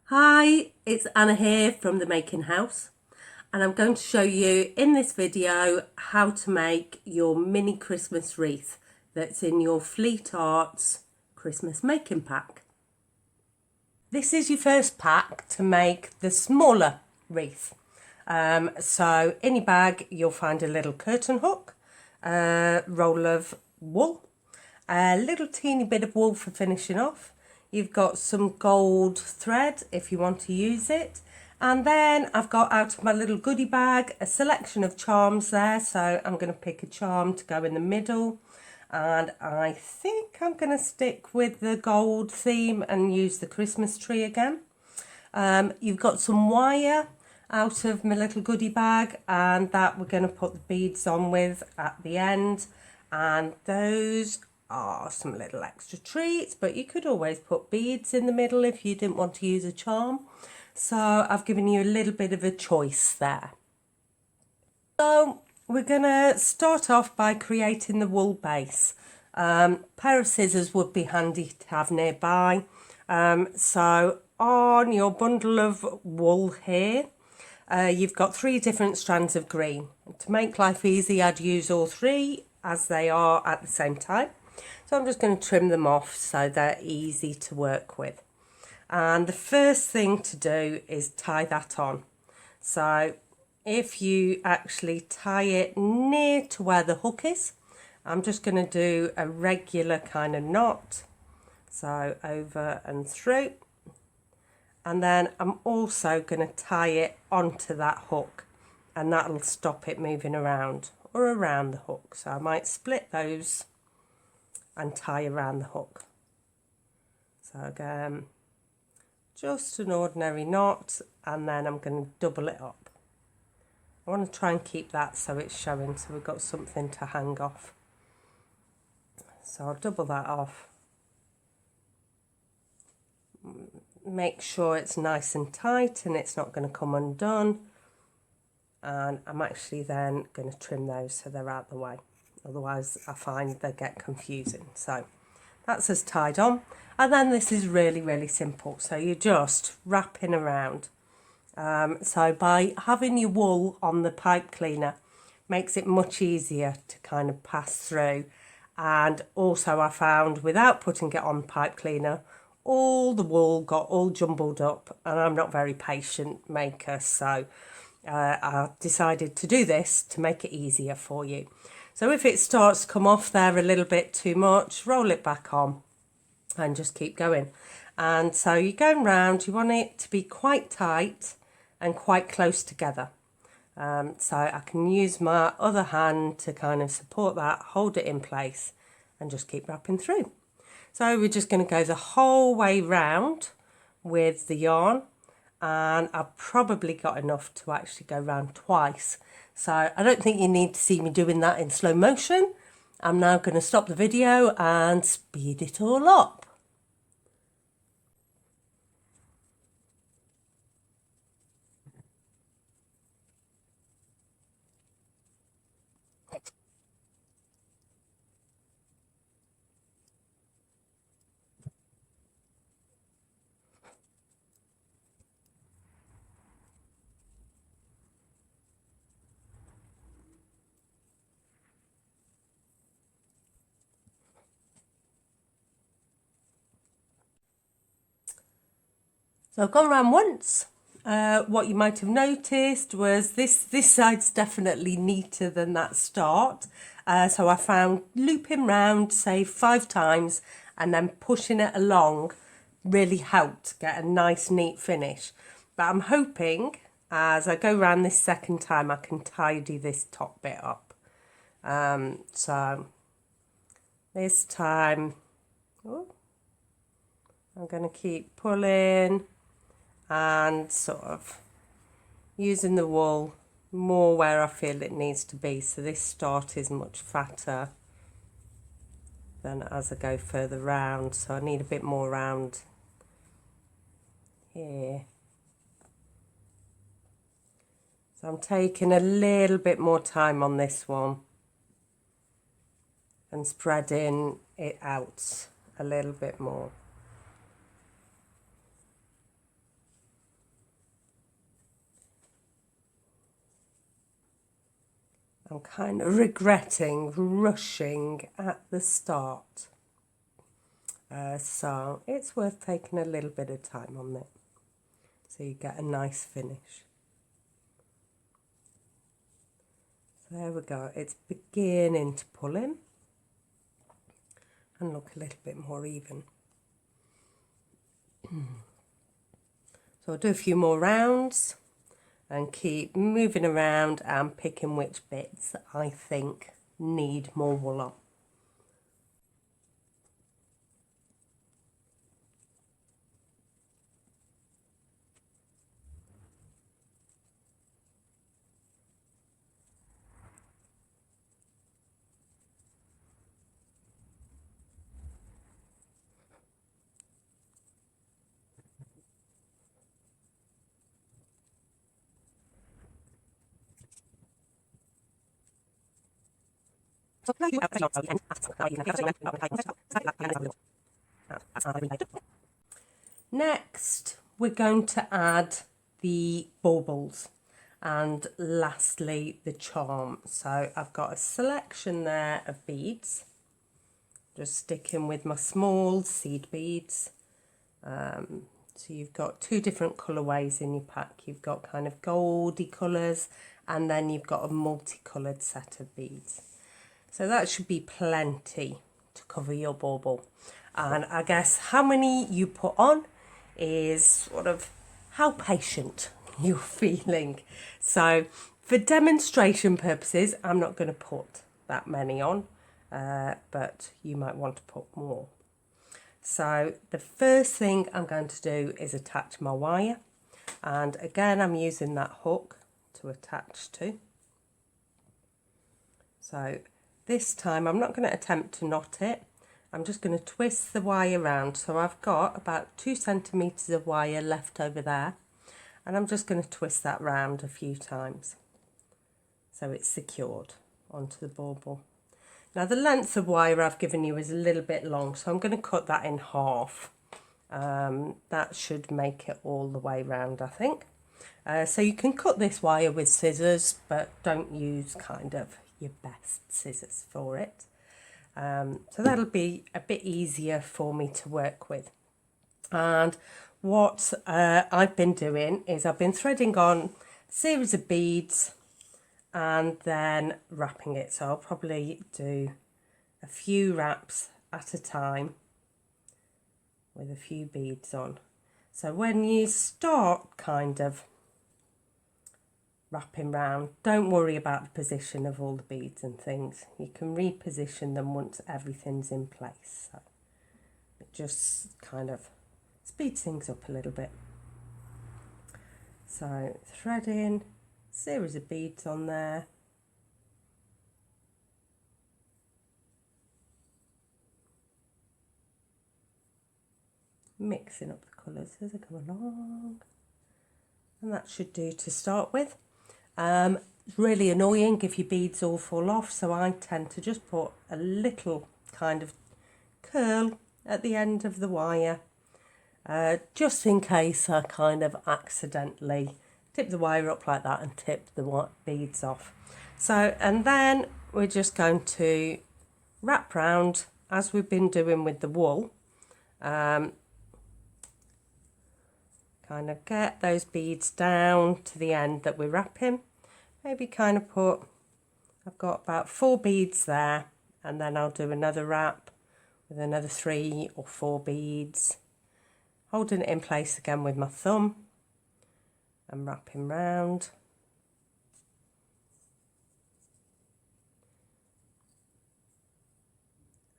Hi, it's Anna here from the Making House, and I'm going to show you in this video how to make your mini Christmas wreath that's in your Fleet Arts Christmas making pack. This is your first pack to make the smaller wreath. So in your bag you'll find a little curtain hook, a roll of wool, a little teeny bit of wool for finishing off. You've got some gold thread if you want to use it. And then I've got out of my little goodie bag a selection of charms there. So I'm going to pick a charm to go in the middle. And I think I'm going to stick with the gold theme and use the Christmas tree again. You've got some wire out of my little goodie bag, and that we're going to put the beads on with at the end. And those are some little extra treats, but you could always put beads in the middle if you didn't want to use a charm. So I've given you a little bit of a choice there. So we're going to start off by creating the wool base. Pair of scissors would be handy to have nearby. So on your bundle of wool here, you've got 3 different strands of green. To make life easy, I'd use all 3 as they are at the same time. So I'm just going to trim them off so they're easy to work with. And the first thing to do is tie that on. So if you actually tie it near to where the hook is, I'm just going to do a regular kind of knot. So over and through. And then I'm also going to tie it onto that hook, and that'll stop it moving around or around the hook. So I might split those and tie around the hook. So again, just an ordinary knot, and then I'm going to double it up. I want to try and keep that so it's showing, so we've got something to hang off. So I'll double that off. Make sure it's nice and tight and it's not going to come undone. And I'm actually then going to trim those so they're out the way. Otherwise I find they get confusing. So that's us tied on. And then this is really simple. So you're just wrapping around. So by having your wool on the pipe cleaner makes it much easier to kind of pass through. And also I found without putting it on pipe cleaner, all the wool got all jumbled up, and I'm not very patient maker, so I decided to do this to make it easier for you. So if it starts to come off there a little bit too much, roll it back on and just keep going. And so you're going round, you want it to be quite tight and quite close together. So I can use my other hand to kind of support that, hold it in place and just keep wrapping through. So we're just going to go the whole way round with the yarn, and I've probably got enough to actually go round twice. So I don't think you need to see me doing that in slow motion. I'm now going to stop the video and speed it all up. So I've gone around once. What you might have noticed was this side's definitely neater than that start. So I found looping round, say 5 times, and then pushing it along really helped get a nice neat finish. But I'm hoping as I go round this second time I can tidy this top bit up. So this time, I'm going to keep pulling and sort of using the wool more where I feel it needs to be. So this start is much fatter than as I go further round. So I need a bit more round here. So I'm taking a little bit more time on this one and spreading it out a little bit more. I'm kind of regretting rushing at the start. So it's worth taking a little bit of time on it so you get a nice finish. So there we go, it's beginning to pull in and look a little bit more even. So I'll do a few more rounds and keep moving around and picking which bits I think need more wool on. Next, we're going to add the baubles and lastly the charm. So I've got a selection there of beads, just sticking with my small seed beads. So you've got two different colourways in your pack. You've got kind of goldy colours and then you've got a multicoloured set of beads. So that should be plenty to cover your bauble. And I guess how many you put on is sort of how patient you're feeling. So for demonstration purposes, I'm not going to put that many on, but you might want to put more. So the first thing I'm going to do is attach my wire. And again, I'm using that hook to attach to. So this time I'm not going to attempt to knot it. I'm just going to twist the wire around. So I've got about 2 centimetres of wire left over there. And I'm just going to twist that round a few times so it's secured onto the bauble. Now the length of wire I've given you is a little bit long, so I'm going to cut that in half. That should make it all the way round, I think. So you can cut this wire with scissors, but don't use kind of your best scissors for it. So that'll be a bit easier for me to work with. And what I've been doing is I've been threading on a series of beads and then wrapping it. So I'll probably do a few wraps at a time with a few beads on. So when you start kind of wrapping round, don't worry about the position of all the beads and things. You can reposition them once everything's in place. So it just kind of speeds things up a little bit. So threading, series of beads on there. Mixing up the colours as I go along. And that should do to start with. It's really annoying if your beads all fall off, so I tend to just put a little kind of curl at the end of the wire, just in case I kind of accidentally tip the wire up like that and tip the beads off. So, and then we're just going to wrap round as we've been doing with the wool. Kind of get those beads down to the end that we're wrapping. Maybe kind of put, I've got about 4 beads there, and then I'll do another wrap with another 3 or 4 beads, holding it in place again with my thumb and wrapping round.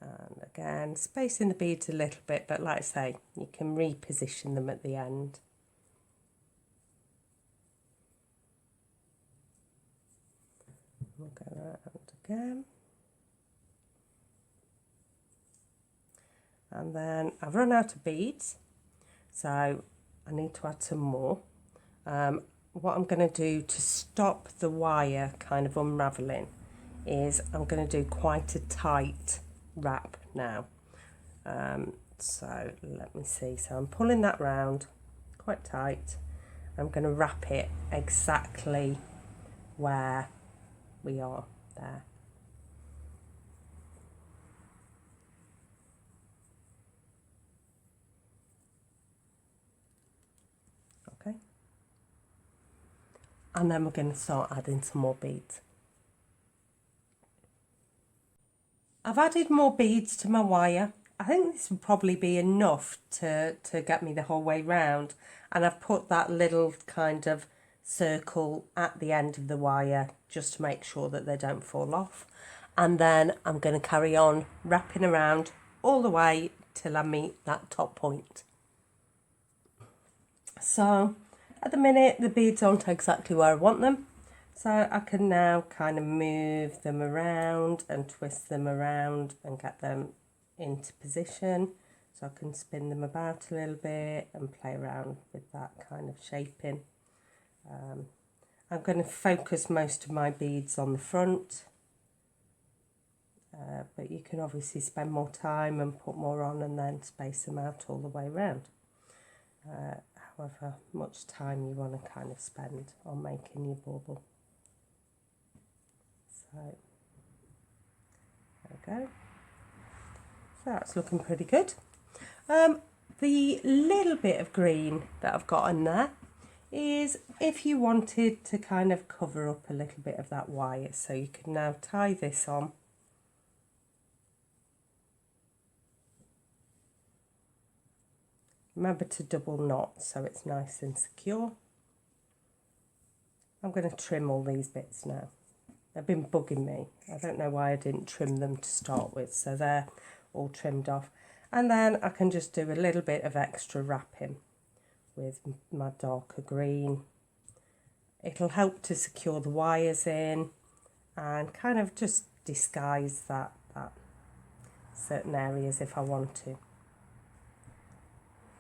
And again, spacing the beads a little bit, but like I say, you can reposition them at the end. We'll go around again. And then I've run out of beads, so I need to add some more. What I'm going to do to stop the wire kind of unravelling is I'm going to do quite a tight wrap now. So let me see. So I'm pulling that round quite tight. I'm going to wrap it exactly where we are there. Okay. And then we're going to start adding some more beads. I've added more beads to my wire. I think this would probably be enough to get me the whole way round. And I've put that little kind of circle at the end of the wire just to make sure that they don't fall off. And then I'm going to carry on wrapping around all the way till I meet that top point. So at the minute the beads aren't exactly where I want them. So I can now kind of move them around and twist them around and get them into position. So I can spin them about a little bit and play around with that kind of shaping. I'm going to focus most of my beads on the front. But you can obviously spend more time and put more on and then space them out all the way around. However much time you want to kind of spend on making your bauble. So there we go. So that's looking pretty good. The little bit of green that I've got in there is if you wanted to kind of cover up a little bit of that wire. So you can now tie this on. Remember to double knot so it's nice and secure. I'm going to trim all these bits now. They've been bugging me. I don't know why I didn't trim them to start with. So they're all trimmed off. And then I can just do a little bit of extra wrapping with my darker green. It'll help to secure the wires in and kind of just disguise that certain areas if I want to.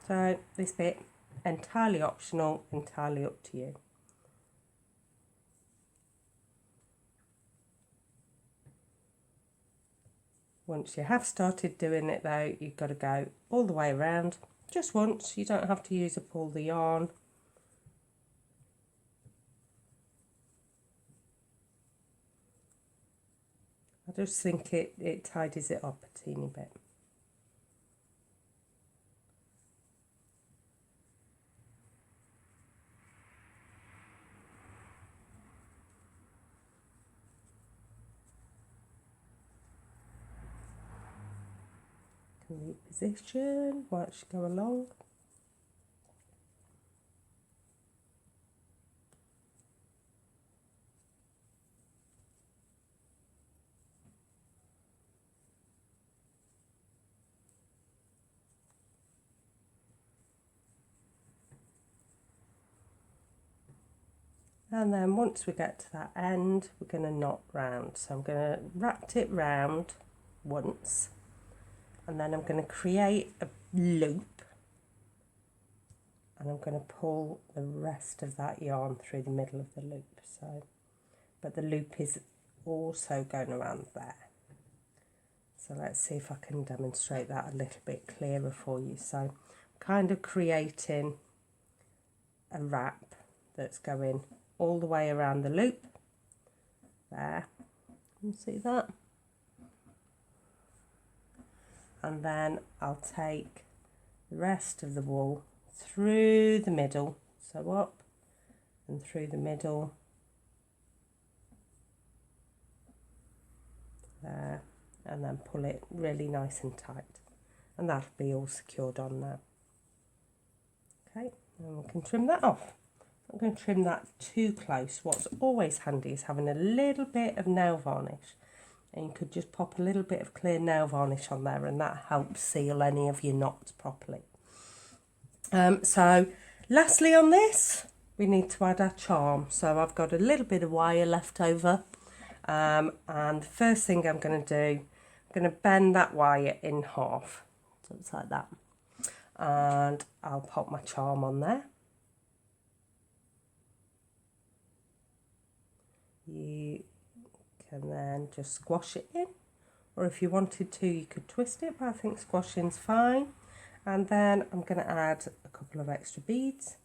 So this bit, entirely optional, entirely up to you. Once you have started doing it though, you've got to go all the way around, just once. You don't have to use up all the yarn. I just think it tidies it up a teeny bit. Reposition whilst you go along. And then once we get to that end, we're going to knot round. So I'm going to wrap it round once. And then I'm going to create a loop and I'm going to pull the rest of that yarn through the middle of the loop. So, but the loop is also going around there. So let's see if I can demonstrate that a little bit clearer for you. So kind of creating a wrap that's going all the way around the loop there. You see that? And then I'll take the rest of the wool through the middle, so up and through the middle there, and then pull it really nice and tight, and that'll be all secured on now. Okay, and we can trim that off. I'm going to trim that too close. What's always handy is having a little bit of nail varnish. And you could just pop a little bit of clear nail varnish on there and that helps seal any of your knots properly. So lastly on this, we need to add our charm. So I've got a little bit of wire left over. And the first thing I'm going to do, I'm going to bend that wire in half. So it's like that. And I'll pop my charm on there. You can then just squash it in, or if you wanted to you could twist it, but I think squashing's fine. And then I'm going to add a couple of extra beads.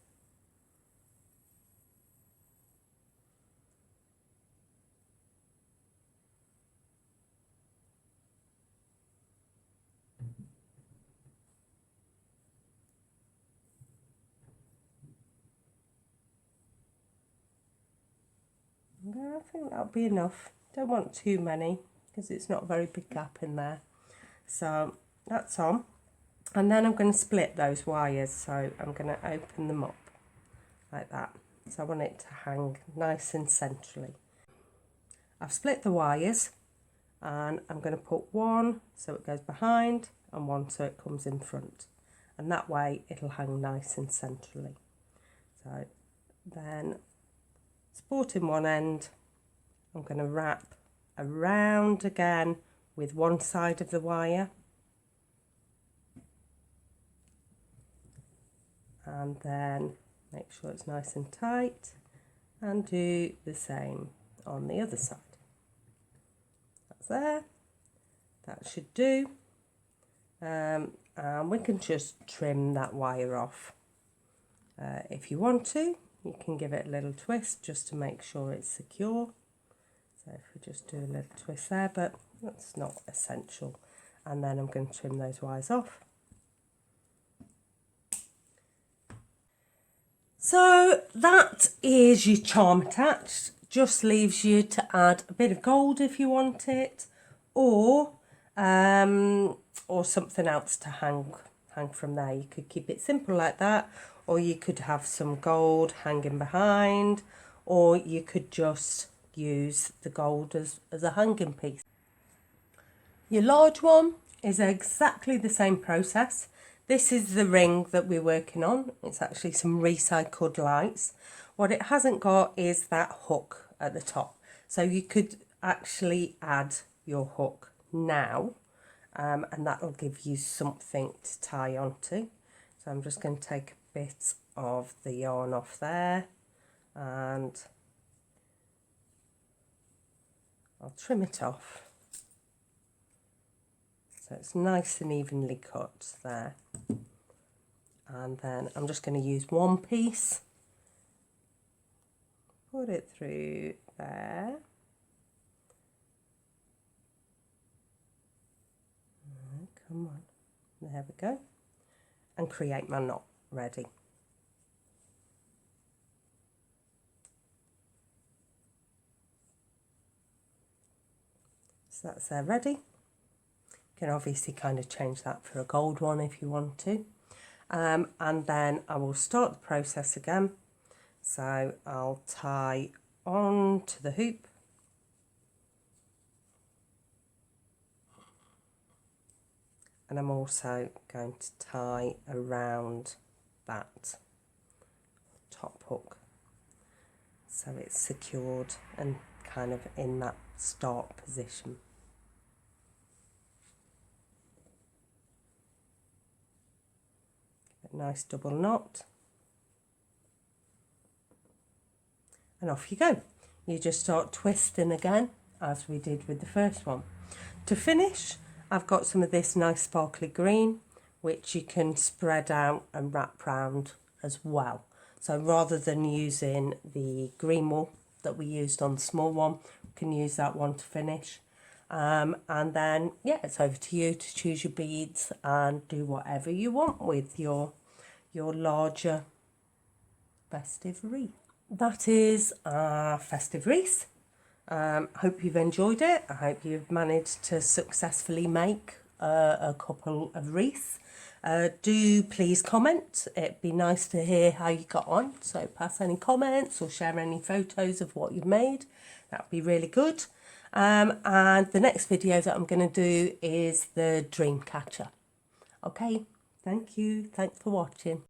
think that'll be enough. Don't want too many because it's not a very big gap in there. So that's on. And then I'm going to split those wires. So I'm going to open them up like that. So I want it to hang nice and centrally. I've split the wires and I'm going to put one so it goes behind and one so it comes in front. And that way it'll hang nice and centrally. So then supporting one end, I'm going to wrap around again with one side of the wire. And then make sure it's nice and tight and do the same on the other side. That's there. That should do. And we can just trim that wire off. If you want to, you can give it a little twist just to make sure it's secure. So if we just do a little twist there, but that's not essential. And then I'm going to trim those wires off. So that is your charm attached. Just leaves you to add a bit of gold if you want it, or something else to hang from there. You could keep it simple like that, or you could have some gold hanging behind, or you could just use the gold as a hanging piece. Your large one is exactly the same process. This is the ring that we're working on. It's actually some recycled lights. What it hasn't got is that hook at the top. So you could actually add your hook now, and that'll give you something to tie onto. So I'm just going to take a bit of the yarn off there and I'll trim it off. So it's nice and evenly cut there. And then I'm just going to use one piece. Put it through there. Come on. There we go. And create my knot ready. So that's there ready. You can obviously kind of change that for a gold one if you want to. And then I will start the process again. So I'll tie on to the hoop. And I'm also going to tie around that top hook. So it's secured and kind of in that start position. Nice double knot, and off you go. You just start twisting again as we did with the first one. To finish, I've got some of this nice sparkly green which you can spread out and wrap round as well. So rather than using the green wool that we used on the small one, we can use that one to finish. And then yeah, it's over to you to choose your beads and do whatever you want with your larger festive wreath. That is our festive wreath. Hope you've enjoyed it. I hope you've managed to successfully make a couple of wreaths. Do please comment. It'd be nice to hear how you got on. So pass any comments or share any photos of what you've made. That would be really good. And the next video that I'm going to do is the dream catcher. Okay, thank you. Thanks for watching.